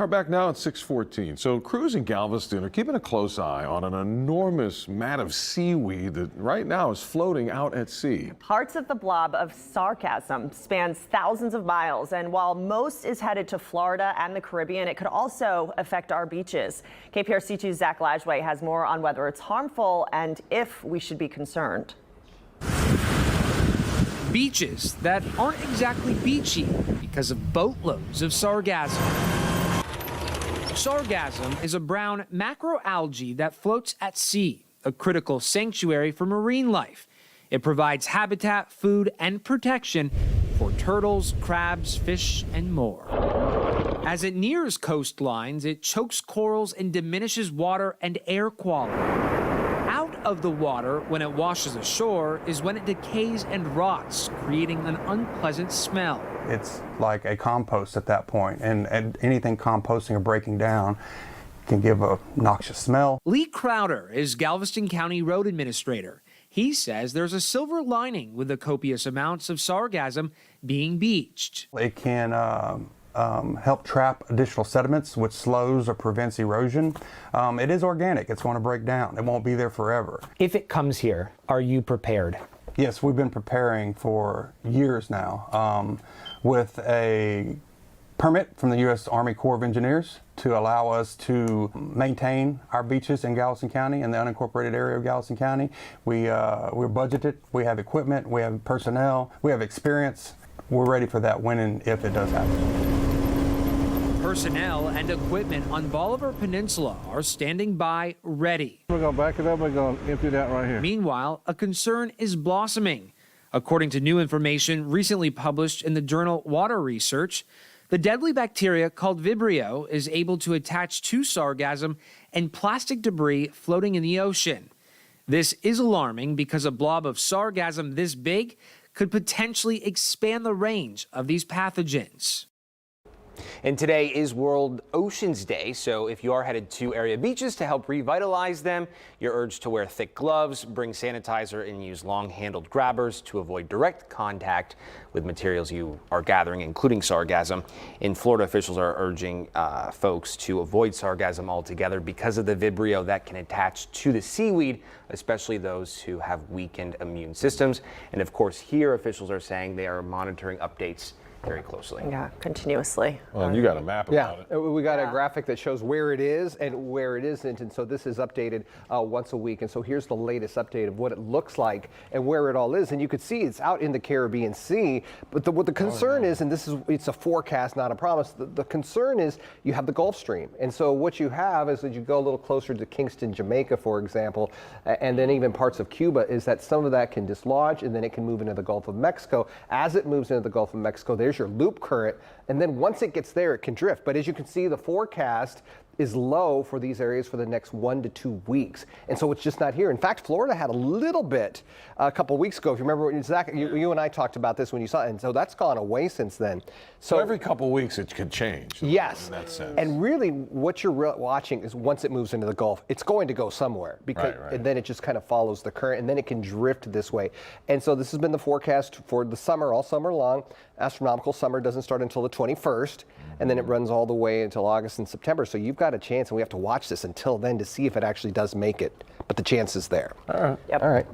We're back now at 6:14. So crews in Galveston are keeping a close eye on an enormous mat of seaweed that right now is floating out at sea. Parts of the blob of Sargassum spans thousands of miles, and while most is headed to Florida and the Caribbean, it could also affect our beaches. KPRC2's Zach Lajway has more on whether it's harmful and if we should be concerned. Beaches that aren't exactly beachy because of boatloads of sargassum. Sargassum is a brown macroalgae that floats at sea, a critical sanctuary for marine life. It provides habitat, food, and protection for turtles, crabs, fish, and more. As it nears coastlines, it chokes corals and diminishes water and air quality. Out of the water, when it washes ashore, is when it decays and rots, creating an unpleasant smell. It's like a compost at that point, and anything composting or breaking down can give a noxious smell. Lee Crowder is Galveston County Road Administrator. He says there's a silver lining with the copious amounts of sargassum being beached. It can help trap additional sediments, which slows or prevents erosion. It is organic. It's going to break down. It won't be there forever. If it comes here, are you prepared? Yes, we've been preparing for years now with a permit from the U.S. Army Corps of Engineers to allow us to maintain our beaches in Galveston County and the unincorporated area of Galveston County. We're budgeted, we have equipment, we have personnel, we have experience. We're ready for that when and if it does happen. Personnel and equipment on Bolivar Peninsula are standing by ready. We're going to back it up, we're going to empty that right here. Meanwhile, a concern is blossoming. According to new information recently published in the journal Water Research, the deadly bacteria called Vibrio is able to attach to sargassum and plastic debris floating in the ocean. This is alarming because a blob of sargassum this big could potentially expand the range of these pathogens. And today is World Oceans Day, so if you are headed to area beaches to help revitalize them, you're urged to wear thick gloves, bring sanitizer, and use long-handled grabbers to avoid direct contact with materials you are gathering, including sargassum. In Florida, officials are urging folks to avoid sargassum altogether because of the Vibrio that can attach to the seaweed, especially those who have weakened immune systems. And of course, here officials are saying they are monitoring updates very closely. Yeah, continuously. Well, you got a map about it. We got a graphic that shows where it is and where it isn't, and so this is updated once a week. And so here's the latest update of what it looks like and where it all is. And you can see it's out in the Caribbean Sea. But what the concern is, and it's a forecast, not a promise. The concern is you have the Gulf Stream, and so what you have is that you go a little closer to Kingston, Jamaica, for example, and then even parts of Cuba, is that some of that can dislodge, and then it can move into the Gulf of Mexico. As it moves into the Gulf of Mexico, there's your loop current, and then once it gets there, it can drift. But as you can see, the forecast is low for these areas for the next 1 to 2 weeks, and so it's just not here. In fact, Florida had a little bit a couple weeks ago. If you remember, Zach, you and I talked about this when you saw it, and so that's gone away since then. So every couple of weeks it could change. Yes, in that sense. And really, what you're watching is once it moves into the Gulf, it's going to go somewhere because, and then it just kind of follows the current, and then it can drift this way. And so this has been the forecast for the summer, all summer long. Astronomical summer doesn't start until the 21st, and then it runs all the way until August and September. So you've got a chance, and we have to watch this until then to see if it actually does make it. But the chance is there. All right. Yep. All right.